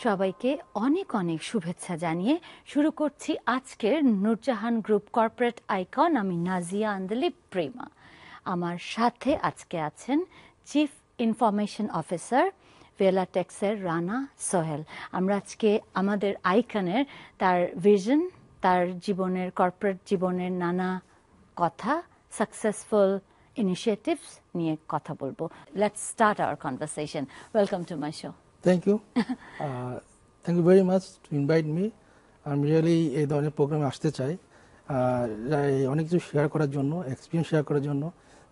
সবাইকে অনেক অনেক শুভেচ্ছা জানিয়ে শুরু করছি আজকের নূরজাহান গ্রুপ কর্পোরেট আইকন। আমি নাজিয়া আন্দলিব প্রেমা। আমার সাথে আজকে আছেন চিফ ইনফরমেশন অফিসার ভেলাটেক্সের রানা সোহেল। আমরা আজকে আমাদের আইকনের তার ভিশন, তার জীবনের কর্পোরেট জীবনের নানা কথা, সাকসেসফুল ইনিশিয়েটিভস নিয়ে কথা বলবো। Let's start our conversation. Welcome to my show. Thank you. Thank you very much to invite me. I'm really এই ধরনের প্রোগ্রামে আসতে চাই অনেক কিছু শেয়ার করার জন্য, এক্সপিরিয়েন্স শেয়ার করার জন্য,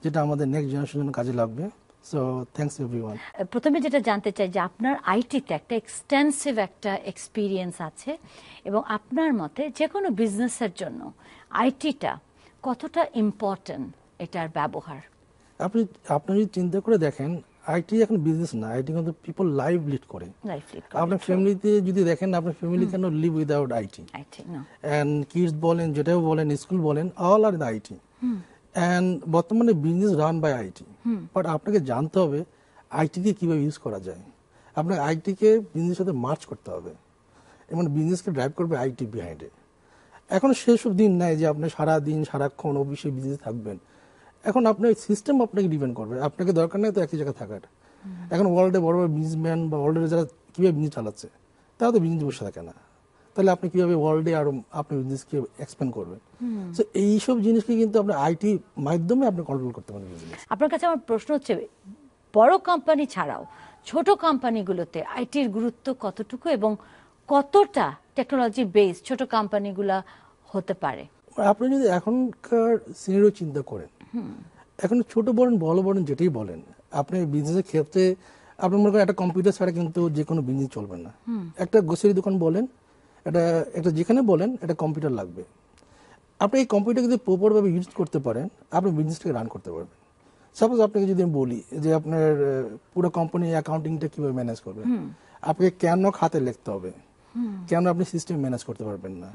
যেটা আমাদের নেক্সট জেনারেশনের জন্য কাজে লাগবে। So thanks everyone. প্রথমে যেটা জানতে চাই যে আপনার আইটিতে একটা এক্সটেন্সিভ একটা এক্সপিরিয়েন্স আছে এবং আপনার মতে যে কোনো বিজনেসের জন্য আইটিটা কতটা ইম্পর্টেন্ট এটার ব্যবহার? আপনি যদি চিন্তা করে দেখেন, আইটি এখন বিজনেস না, আইটি কিন্তু পিপল লাইভ লিড করে। আপনার ফ্যামিলিতে যদি দেখেন, আপনার family can not live without IT. And kids বলেন, যেটাও বলেন, স্কুল বলেন, all are in IT. And বর্তমানে business run by IT. But আপনাকে জানতে হবে আইটিকে কিভাবে ইউজ করা যায়। আপনাকে আইটিকে বিজনেসের সাথে মার্চ করতে হবে, এবং বিজনেসকে ড্রাইভ করবে আইটি বিহাইন্ডে। এখন সেসব দিন নাই যে আপনি সারাদিন সারাক্ষণ অফিসে বিজনেস থাকবেন। এখন আপনার সিস্টেম আপনাকে ডিপেন্ড করবে। আপনাকে দরকার নেই তো একই জায়গায় থাকার। এখন ওয়ার্ল্ডে বড় বড় বিজনেসম্যান বা ওয়ার্ল্ডের যারা কীভাবে বিজনেস চালাচ্ছে, তারা তো বিজনেস বসে থাকে না। তাহলে আপনি কীভাবে ওয়ার্ল্ডে আরও আপনার বিজনেসকে এক্সপ্যান্ড করবেন? সো এইসব জিনিসকে কিন্তু আপনার আইটি মাধ্যমে আপনি কন্ট্রোল করতে পারেন বিজনেস। আপনার কাছে আমার প্রশ্ন হচ্ছে, বড় কোম্পানি ছাড়াও ছোট কোম্পানিগুলোতে আইটির গুরুত্ব কতটুকু এবং কতটা টেকনোলজি বেস ছোট কোম্পানিগুলা হতে পারে? আপনি যদি এখনকার সিনারিও চিন্তা করেন, এখন ছোট বলেন বড় বলেন যেটাই বলেন, আপনি বিজনেসের ক্ষেত্রে আপনি মনে করেন একটা কম্পিউটার ছাড়া কিন্তু যে কোনো বিজনেস চলবে না। একটা গ্রোসারি দোকান বলেন, একটা যেখানে বলেন, একটা কম্পিউটার লাগবে। আপনি এই কম্পিউটার যদি প্রপারভাবে ইউজ করতে পারেন, আপনি বিজনেসটাকে রান করতে পারবেন। সাপোজ আপনাকে যদি আমি বলি যে আপনার পুরো কোম্পানি অ্যাকাউন্টিংটা কিভাবে ম্যানেজ করবেন, আপনাকে কেন খাতে লিখতে হবে, কেন আপনি সিস্টেম ম্যানেজ করতে পারবেন না?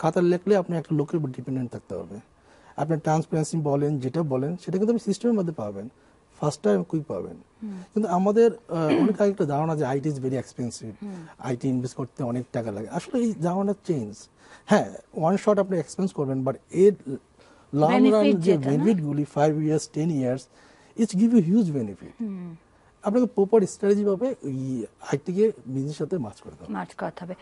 খাতা লিখলে আপনি একটা লোকের উপর ডিপেন্ডেন্ট থাকতে হবে। আপনি ট্রান্সপারেন্সি বলেন, যেটা বলেন সেটা কিন্তু আপনি সিস্টেমের মধ্যে পাবেন, ফার্স্ট টাইম কুইক পাবেন। কিন্তু আমাদের অনেক একটা ধারণা যে IT is very expensive, IT invest করতে অনেক টাকা লাগে। আসলে এই ধারণা চেঞ্জ। হ্যাঁ, ওয়ান শট আপনি এক্সপেন্স করবেন, বাট এর লং রান যে বেনিফিটগুলি 5 years 10 years it's give you huge benefit. আপনাকে প্রপার স্ট্র্যাটেজি ভাবে ওই আইটিকে বিজনেসের সাথে মার্চ করতে হবে।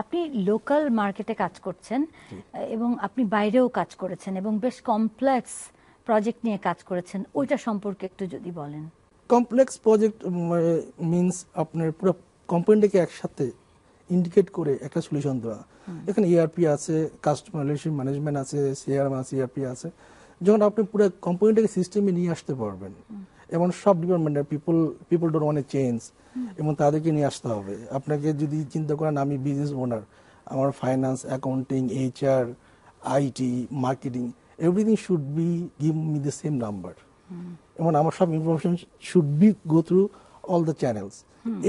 আপনি লোকাল মার্কেটে কাজ করছেন এবং আপনি বাইরেও কাজ করেছেন এবং বেশ কমপ্লেক্স প্রজেক্ট নিয়ে কাজ করেছেন, ওইটা সম্পর্কে একটু যদি বলেন। কমপ্লেক্স প্রজেক্ট মিনস আপনার পুরো কোম্পানিটাকে একসাথে ইন্ডিকেট করে একটা সলিউশন দেওয়া। এখানে ইআরপি আছে, কাস্টমার রিলেশন ম্যানেজমেন্ট আছে, সিআরএম আছে, ইআরপি আছে। যখন আপনি পুরো কোম্পানিটাকে সিস্টেমে নিয়ে আসতে পারবেন, এবং সব ডিপার্টমেন্টের পিপল ডোন্ট ওয়ান্ট চেঞ্জ, এবং তাদেরকে নিয়ে আসতে হবে। আপনাকে যদি চিন্তা করেন আমি বিজনেস ওনার, আমার finance, accounting, HR, IT, marketing, everything should be give me the same number, এবং আমার সব information should be go through all the channels.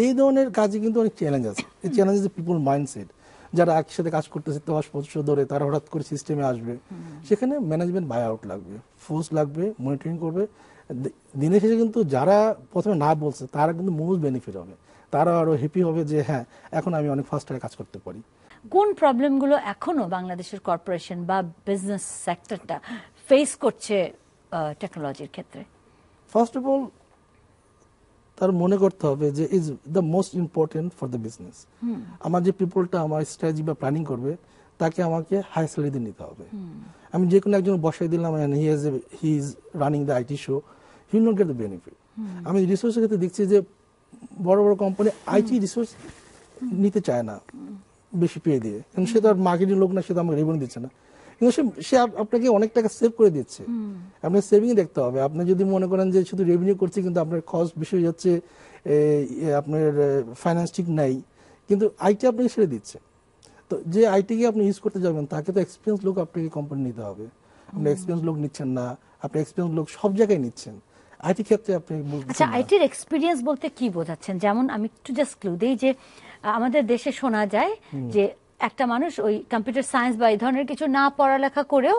এই ধরনের কাজে কিন্তু অনেক চ্যালেঞ্জ আছে। এই চ্যালেঞ্জ ইজ পিপল মাইন্ডসেট। যারা একসাথে কাজ করতেছে 10 বছর ধরে, তারা হঠাৎ করে সিস্টেমে আসবে, সেখানে ম্যানেজমেন্ট বাই আউট লাগবে, ফোর্স লাগবে, মনিটরিং করবে। দিনের শেষে কিন্তু যারা প্রথমে না বলছে তারা কিন্তু মোস্ট বেনিফিট হবে, তারা আরো হ্যাপি হবে যে হ্যাঁ, এখন আমি অনেক ফাস্টারে কাজ করতে পারি। কোন প্রবলেমগুলো এখনো বাংলাদেশের কর্পোরেশন বা বিজনেস সেক্টরটা ফেস করছে টেকনোলজির ক্ষেত্রে? ফার্স্ট অফ অল, তার মনে করতে হবে যে is the most important for the business. আমার যে পিপলটা আমার স্ট্র্যাটেজি বা প্ল্যানিং করবে, তাকে আমাকে হাই স্যালারি দিয়ে নিতে হবে। আমি যে কোনো একজন বসাই দিলাম, he is running the IT show, he will not get the benefit. আমি রিসোর্সের ক্ষেত্রে দেখছি যে বড় বড় কোম্পানি আইটি রিসোর্স নিতে চায় না বেশি পেয়ে দিয়ে, কারণ সে তো আর মার্কেটিং লোক না, সে তো আমাকে রেভিনিউ দিচ্ছে না, কিন্তু সে আপনাকে অনেক টাকা সেভ করে দিচ্ছে। আপনার সেভিং দেখতে হবে। আপনি যদি মনে করেন যে শুধু রেভিনিউ করছে কিন্তু আপনার কস্ট বেশি হয়ে যাচ্ছে, আপনার ফাইন্যান্স ঠিক নাই, কিন্তু আইটি আপনাকে ছেড়ে দিচ্ছে, তো যে আইটিকে আপনি ইউজ করতে যাবেন তাকে তো এক্সপিরিয়েন্স লোক আপনাকে কোম্পানি নিতে হবে। আপনি এক্সপিরিয়েন্স লোক নিচ্ছেন না, আপনি এক্সপিরিয়েন্স লোক সব জায়গায় নিচ্ছেন, আইটি ক্ষেত্রে আপনি। আচ্ছা, আইটির এক্সপিরিয়েন্স বলতে কি বোঝাচ্ছেন? যেমন আমি একটু জাস্ট ক্লু দেই যে আমাদের দেশে শোনা যায় যে একটা মানুষ ওই কম্পিউটার সায়েন্স বা এই ধরনের কিছু না পড়ালেখা করেও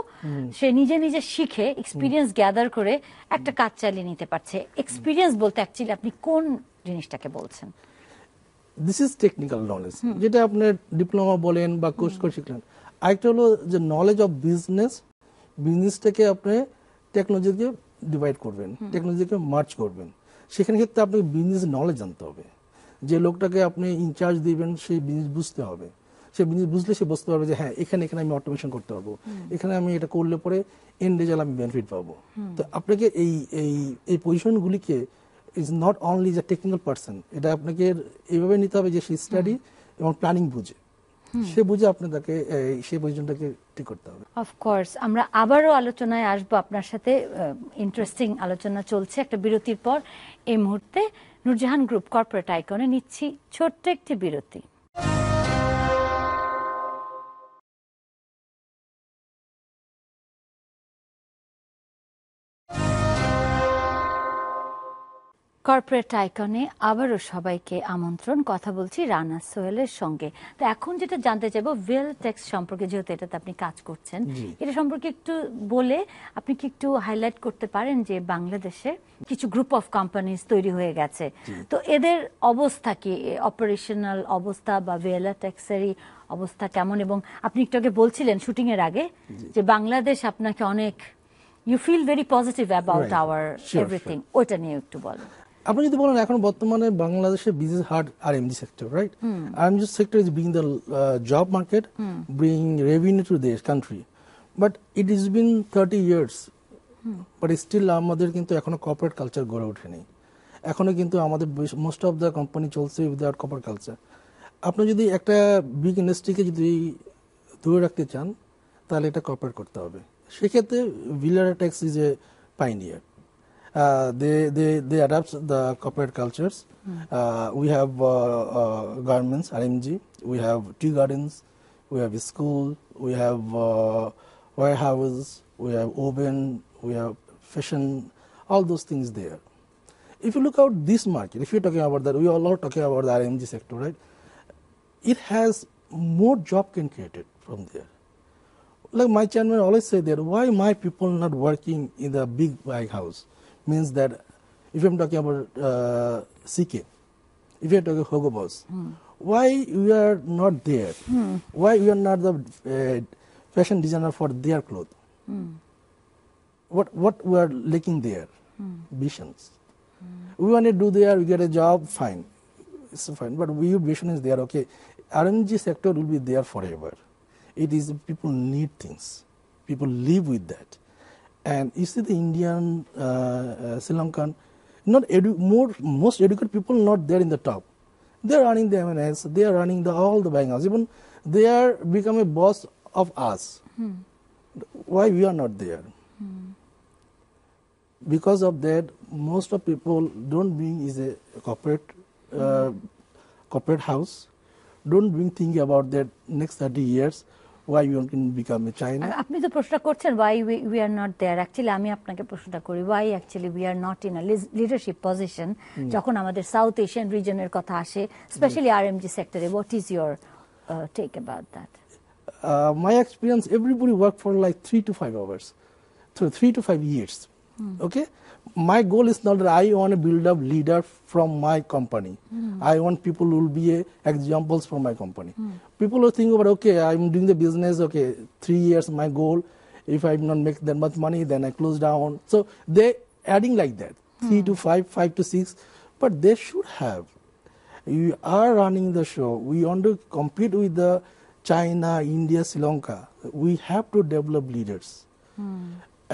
সে নিজে নিজে শিখে এক্সপিরিয়েন্স গ্যাদার করে একটা কাজ চালিয়ে নিতে পারছে। এক্সপিরিয়েন্স বলতে অ্যাকচুয়ালি আপনি কোন জিনিসটাকে বলছেন? দিস ইজ টেকনিক্যাল নলেজ, যেটা আপনার ডিপ্লোমা বলেন বা কোর্স করে শিখলেন। আরেকটা হলো যে নলেজ অফ বিজনেসটাকে আপনি টেকনোলজিকে ডিভাইড করবেন, টেকনোলজিকে মার্চ করবেন। সেখানে ক্ষেত্রে আপনাকে বিজনেস নলেজ জানতে হবে। যে লোকটাকে আপনি ইনচার্জ দিবেন সেই বিজনেস বুঝতে হবে, সে বিজনেস বুঝলে সে বুঝতে পারবে যে হ্যাঁ এখানে আমি অটোমেশন করতে পারবো, এখানে আমি এটা করলে পরে এন্ড রেজাল্ট আমি বেনিফিট পাবো। তো আপনাকে এই পজিশনগুলিকে ইজ নট অনলি যে টেকনিক্যাল পার্সন, এটা আপনাকে এইভাবে নিতে হবে যে সে স্টাডি এবং প্ল্যানিং বুঝে, সে বুঝে আপনি তাকে সেই পজিশনটাকে ঠিক করতে হবে। অফকোর্স আমরা আবারও আলোচনায় আসবো আপনার সাথে, ইন্টারেস্টিং আলোচনা চলছে একটা বিরতির পর। এই মুহূর্তে নূরজাহান গ্রুপ কর্পোরেট আইকনে নিচ্ছি ছোট্ট একটি বিরতি। কর্পোরেট আইকনে আবারও সবাইকে আমন্ত্রণ। কথা বলছি রানা সোহেলের সঙ্গে। তো এখন যেটা জানতে চাইবো ভিএলটেক্স সম্পর্কে, যেহেতু এটাতে আপনি কাজ করছেন, এটা সম্পর্কে একটু বলে আপনি কি একটু হাইলাইট করতে পারেন যে বাংলাদেশে কিছু গ্রুপ অফ কোম্পানিজ তৈরি হয়ে গেছে, তো এদের অবস্থা কি, অপারেশনাল অবস্থা বা ভিএলটেক্সেরই অবস্থা কেমন? এবং আপনি একটু আগে বলছিলেন শুটিং এর আগে যে বাংলাদেশ আপনাকে অনেক, you feel very positive about our everything, ওইটা নিয়ে একটু বলেন। আপনি যদি বলেন এখন বর্তমানে বাংলাদেশে business hard RMG sector, right? RMG sector is being the job market, bring revenue to this country, but it is been 30 years, but still আমাদের কিন্তু এখনো কর্পোরেট কালচার গড়ে ওঠেনি। এখনো কিন্তু আমাদের মোস্ট অফ দ্য কোম্পানি চলছে উইদাউট কর্পোরেট কালচার। আপনি যদি একটা বিগ ইন্ডাস্ট্রিকে যদি ধরে রাখতে চান তাহলে এটা কর্পোরেট করতে হবে। সেক্ষেত্রে ভিএলটেক্স is a pioneer. They adapt the corporate cultures. We have garments, RMG. We have tea gardens. We have school. We have warehouses. We have oven. We have fashion. All those things there. If you look out this market, if you're talking about that, we are all talking about the RMG sector, right? It has more job can created from there. Like my chairman always say that, why my people not working in the big house? Means that if I'm talking about CK, if you're talking Hugo Boss, why we are not there? Why we are not the fashion designer for their clothes? What we are lacking there? Visions. We want to do there, we get a job, fine, it's fine. But we vision is there. Okay, RMG sector will be there forever. It is people need things. People live with that. And you see the Indian, Sri Lankan, most educated people not there in the top. They are running the M&S, they are running all the buying house. Even they are become a boss of us. Why we are not there? Because of that, most of people don't bring is a corporate house, don't bring thinking about that next 30 years. Why you can become a China? আপনি তো প্রশ্ন করছেন why we are not there. Actually আমি আপনাকে প্রশ্নটা করি, why actually we are not in a leadership position যখন আমাদের সাউথ এশিয়ান রিজনের কথা আসে, স্পেশালি আরএমজি সেক্টরে. What is your take about that? My experience, everybody work for like 3 to 5 hours, so 3 to 5 years. Okay, my goal is not that I want to build up leader from my company. I want people who will be examples from my company. People who think about, okay, I'm doing the business, okay, 3 years my goal, if I not make that much money then I close down. So they adding like that, 3 to 5, 5 to 6, but they should have, you are running the show, we want to compete with the China, India, Sri Lanka, we have to develop leaders.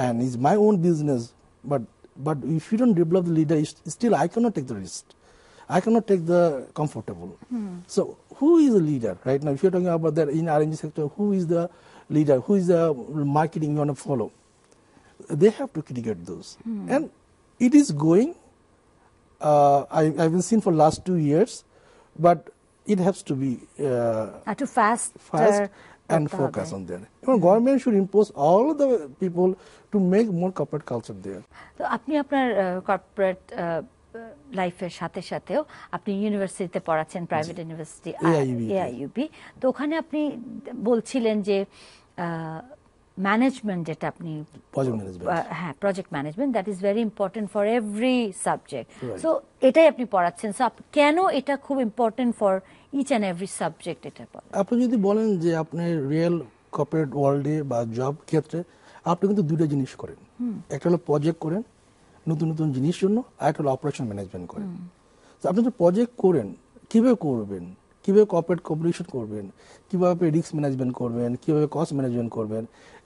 And it's my own business, but if you don't develop the leader, still I cannot take the risk. I cannot take the comfortable. So who is the leader right now? If you're talking about that in RMG sector, who is the leader? Who is the marketing you want to follow? They have to create those. And it is going. I've been seen for last 2 years, but it has to be too fast and focus on that. Even government should impose all the people to make more corporate culture there. তো আপনি আপনার corporate লাইফের সাথে সাথেও আপনি ইউনিভার্সিটিতে পড়াচ্ছেন, private university AIUB। তো ওখানে আপনি বলছিলেন যে ম্যানেজমেন্ট যেটা আপনি প্রজেক্ট ম্যানেজমেন্ট, হ্যাঁ project management, that is very important for every subject. So এটাই আপনি পড়াচ্ছেন, সো কেন এটা খুব important for each and every subject এটা বলেন। আপনি যদি বলেন যে আপনি রিয়েল কর্পোরেট ওয়ার্ল্ডে বা জব ক্ষেত্রে আপনি কিন্তু দুটো জিনিস করেন, একটা হলো প্রজেক্ট করেন নতুন নতুন জিনিস জন্য, আর একটা হলো অপারেশন ম্যানেজমেন্ট করেন। তো আপনি যে প্রজেক্ট করেন কীভাবে করবেন, কীভাবে কর্পোরেট কম্পিটিশন করবেন, কীভাবে রিস্ক ম্যানেজমেন্ট করবেন, কীভাবে কস্ট ম্যানেজমেন্ট করবেন,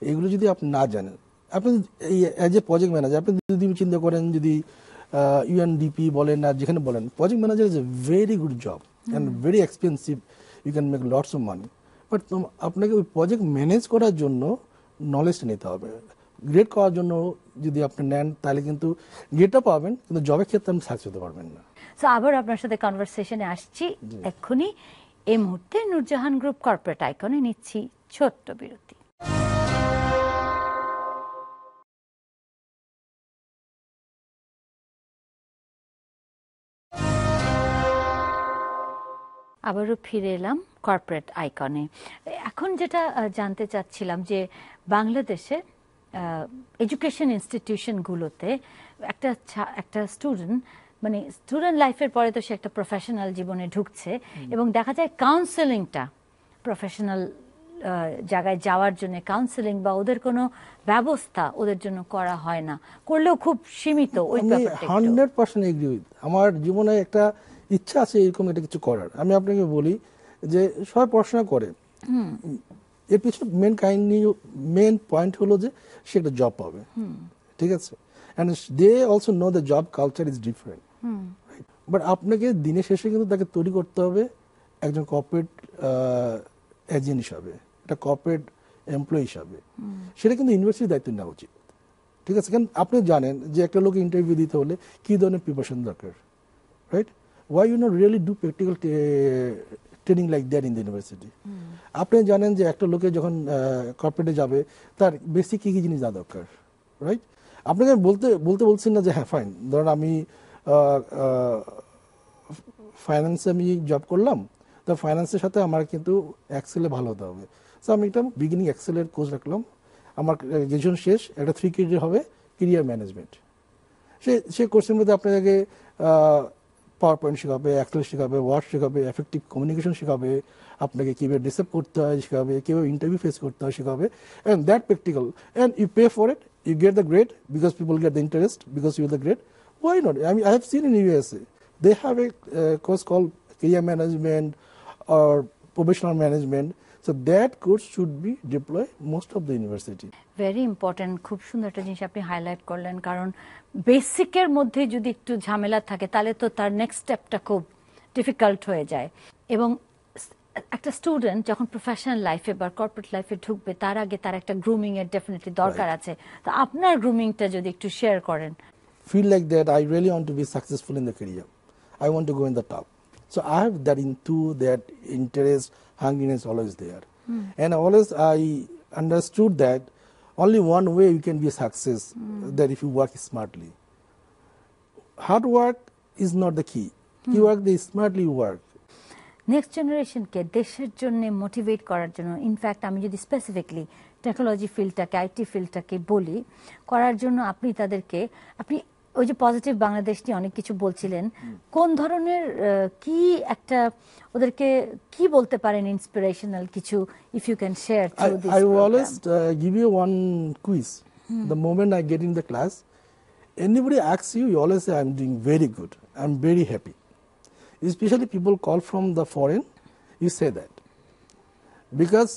এগুলো যদি আপনি না জানেন, আপনি এই অ্যাজ এ প্রজেক্ট ম্যানেজার আপনি যদি চিন্তা করেন, যদি ইউএনডিপি বলেন আর যেখানে বলেন, project manager is a very good job and very expensive, you can make lots of money, but আপনাকে ওই প্রজেক্ট ম্যানেজ করার জন্য নলেজটা নিতে হবে। গ্রেড করার জন্য যদি আপনি নেন তাহলে কিন্তু গ্রেডটা পাবেন, কিন্তু জবের ক্ষেত্রে আপনি সাকসেস হতে পারবেন না। সো আবার আপনার সাথে কনভারসেশনে আসছি এক্ষুনি। এই মুহূর্তে নূরজাহান গ্রুপ কর্পোরেট আইকনে নিচ্ছি ছোট্ট বিরতি। আবারও ফিরে এলাম কর্পোরেট আইকনে। এখন যেটা জানতে চাচ্ছিলাম যে বাংলাদেশে এডুকেশন ইনস্টিটিউশনগুলোতে একটা স্টুডেন্ট মানে স্টুডেন্ট লাইফের পরে তো সে একটা প্রফেশনাল জীবনে ঢুকছে, এবং দেখা যায় কাউন্সেলিংটা প্রফেশনাল জায়গায় যাওয়ার জন্য কাউন্সেলিং বা ওদের কোনো ব্যবস্থা ওদের জন্য করা হয় না, করলেও খুব সীমিত। ওই ব্যাপারটা 100% এগ্রি উইথ। আমার জীবনে একটা ইচ্ছা আছে এরকম একটা কিছু করার। আমি আপনাকে বলি যে সবাই পড়াশোনা করে, এর পিছনে মেন পয়েন্ট হলো যে সে একটা জব পাবে, ঠিক আছে, and they also know the job culture is different, but আপনাকে দিনের শেষে কিন্তু তাকে তৈরি করতে হবে একজন কর্পোরেট এজেন্ট হিসাবে, একটা কর্পোরেট এমপ্লয়ি হিসাবে। সেটা কিন্তু ইউনিভার্সিটির দায়িত্ব নেওয়া উচিত, ঠিক আছে। কারণ আপনি জানেন যে একটা লোক ইন্টারভিউ দিতে হলে কী ধরনের প্রিপারেশন দরকার, right? Why you not really do practical training like that in the university? আপনি জানেন যে একটা লোকে যখন কর্পোরেটে যাবে তার বেসিক কী কী জিনিস জানা দরকার, রাইট? আপনাকে বলছেন না যে হ্যাঁ ফাইন, ধরুন আমি ফাইন্যান্সে আমি জব করলাম, তো ফাইন্যান্সের সাথে আমার কিন্তু এক্সেলে ভালো হতে হবে। সো আমি একটা বিগিনিং এক্সেলের কোর্স রাখলাম, আমার গ্রাজুয়েশন শেষ, একটা 3 ক্রেডিট হবে ক্যারিয়ার ম্যানেজমেন্ট। সে কোর্সের মধ্যে আপনাকে পাওয়ার পয়েন্ট শেখাবে, এক্সেল শেখাবে, ওয়ার্ড শেখাবে, এফেক্টিভ কমিউনিকেশন শেখাবে, আপনাকে কীভাবে ডিসেপ্ট করতে হয় শেখাবে, কীভাবে ইন্টারভিউ ফেস করতে হয় শেখাবে, and that practical, and you pay for it, you get the grade because people get the interest because you the grade. Why not? I mean, I have seen in USA, they have a course called career management or professional management. So that course should be deployed most of the university. Very important, খুব সুন্দর একটা জিনিস আপনি highlight করলেন, কারণ বেসিকের মধ্যে যদি একটু ঝামেলা থাকে তাহলে তো তার নেক্সট স্টেপটা খুব ডিফিকাল্ট হয়ে যায়। এবং একটা স্টুডেন্ট যখন প্রফেশনাল লাইফে বা কর্পোরেট লাইফে ঢুকবে তার আগে তার একটা গ্রুমিং এর ডেফিনেটলি দরকার আছে। তো আপনার গ্রুমিংটা যদি একটু শেয়ার করেন। Feel like that I really want to be successful in the career, I want to go in the top, so I have that into that interest, hungriness always there. And always I understood that only one way you can be a success, that if you work smartly. Hard work is not the key, you work the smartly you work. Next জেনারেশনকে দেশের জন্য motivate করার জন্য, in fact আমি যদি specifically technology ফিল্ডটাকে IT ফিল্ডটাকে বলি, করার জন্য আপনি তাদেরকে ওই যে পজিটিভ বাংলাদেশ নিয়ে অনেক কিছু বলছিলেন, কোন ধরনের কি একটা ওদেরকে কি বলতে পারেন ইন্সপিরেশনাল কিছু, if you can share through this I program? always give you one quiz. The moment I get in the class, anybody asks you, you always say I'm doing very good, I'm very happy. Especially people call from the foreign, you say that, because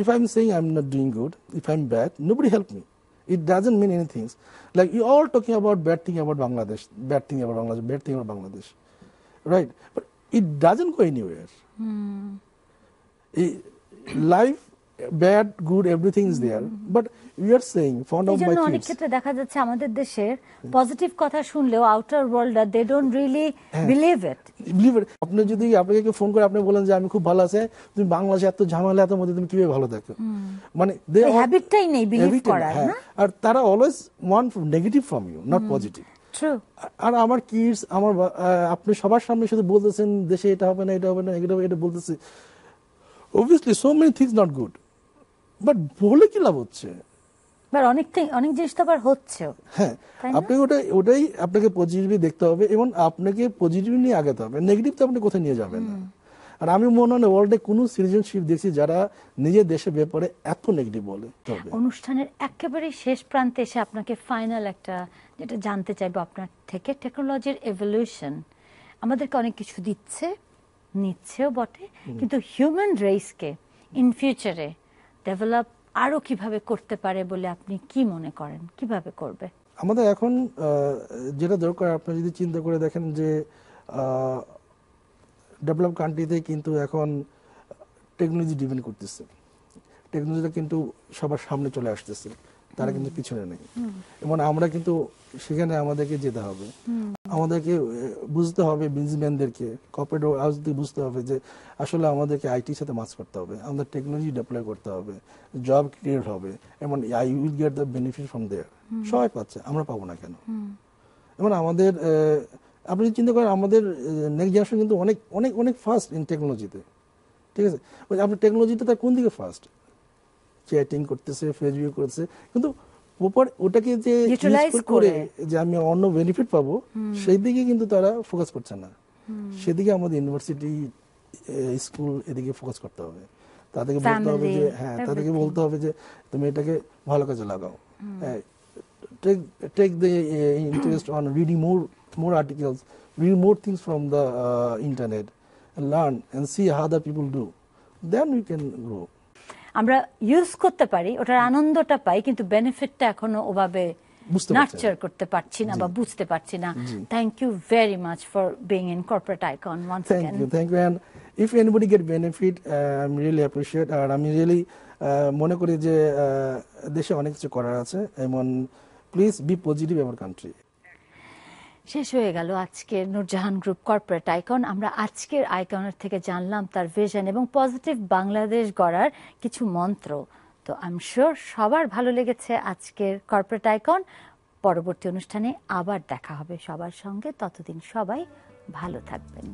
if I'm saying I'm not doing good, if I'm bad, nobody help me. It doesn't mean anything. Like you all talking about bad thing about Bangladesh, bad thing about Bangladesh, bad thing about Bangladesh, right? But it doesn't go anywhere. Life, bad, good, everything is there. But we are saying, found out my অনেক kids. ক্ষেত্রে দেখা যাচ্ছে আমাদের দেশের positive কথা শুনলেও outer world they don't really believe it. আপনি যদি আপনাকে কেউ ফোন করে আপনি বলেন যে আমি খুব ভালো আছি, তুমি বাংলাদেশে এত ঝামেলা এত মধ্যে তুমি কিভাবে ভালো থাকো, মানে হ্যাবিটটাই নেই বিলিভ করার, না? আর তারা always want negative from you, not positive. True. আর আমার কিডস আপনি সবার সামনে শুধু বলতেছেন দেশে এটা হবে না, এটা হবে না, এটা বলতেছে, obviously so many things not good, but বলে কি লাভ হচ্ছে? অনেক জিনিস তো আবার হচ্ছেও। হ্যাঁ, আপনাকে ওটাই আপনাকে পজিটিভলি দেখতে হবে এবং আপনাকে পজিটিভ নিয়ে আগাতে হবে। নেগেটিভ তো আপনি কোথায় নিয়ে যাবেন না। আর আমি মনে হয় ওয়ার্ল্ডে কোনো সিটিজেনশিপ দেখছি যারা নিজের দেশের ব্যাপারে এত নেগেটিভ বলে। অনুষ্ঠানের একেবারে শেষ প্রান্তে এসে আপনাকে ফাইনাল একটা যেটা জানতে চাইবো আপনার থেকে, টেকনোলজির এভলিউশন আমাদেরকে অনেক কিছু দিচ্ছে, নিচ্ছেও বটে, কিন্তু হিউম্যান রেসকে ইন ফিউচারে ডেভেলপ আরো কিভাবে করতে পারে বলে আপনি কি মনে করেন, কিভাবে করবে? আমাদের এখন যেটা দরকার, আপনি যদি চিন্তা করে দেখেন যে ডেভেলপ কান্ট্রিতে কিন্তু এখন টেকনোলজি ডিপেন্ড করতেছে, টেকনোলজিটা কিন্তু সবার সামনে চলে আসতেছে, তারা কিন্তু পিছনে নেই। এবং আমরা কিন্তু সেখানে আমাদেরকে যেতে হবে, আমাদেরকে বুঝতে হবে, বিজনেসম্যানদেরকে কর্পোরেট হাউসদের বুঝতে হবে যে আসলে আমাদেরকে আইটির সাথে মাছ করতে হবে, আমাদের টেকনোলজি ডেপ্লয় করতে হবে, জব ক্রিয়েট হবে এবং I will get the benefit from there. সবাই পাচ্ছে, আমরা পাবো না কেন? এবং আমাদের আপনি চিন্তা করেন আমাদের নেক্সট জেনারেশন কিন্তু অনেক অনেক অনেক ফাস্ট ইন টেকনোলজিতে, ঠিক আছে? আপনার টেকনোলজিতে তার কোন দিকে ফাস্ট? চ্যাটিং করতেছে, ফেসবুক করতেছে, কিন্তু ওটাকে যে ইউজ করে যে আমি অন্য বেনিফিট পাবো সেই দিকে কিন্তু তারা ফোকাস করছে না। সেদিকে আমাদের ইউনিভার্সিটি, স্কুল এদিকে ফোকাস করতে হবে। তাদেরকে বলতে হবে যে হ্যাঁ, তাদেরকে বলতে হবে যে তুমি এটাকে ভালো কাজে লাগাও। Take the interest on reading more articles, read more things from the internet, and learn and see how the people do. Then we can grow. আমরা ইউজ করতে পারি, ওটার আনন্দটা পাই, কিন্তু বেনিফিটটা এখনো ওভাবে নার্চার করতে পারছি না বা বুঝতে পারছি না। Thank you very much for being in corporate icon once again. Thank you. And if anybody get benefit, I am really appreciate. আর আমি রিয়েলি মনে করি যে দেশে অনেক কিছু করার আছে, এবং please be positive about country. শেষ হয়ে গেল আজকের নূরজাহান গ্রুপ কর্পোরেট আইকন। আমরা আজকের আইকনের থেকে জানলাম তার ভিশন এবং পজিটিভ বাংলাদেশ গড়ার কিছু মন্ত্র। তো আই এম শিওর সবার ভালো লেগেছে আজকের কর্পোরেট আইকন। পরবর্তী অনুষ্ঠানে আবার দেখা হবে সবার সঙ্গে, ততদিন সবাই ভালো থাকবেন।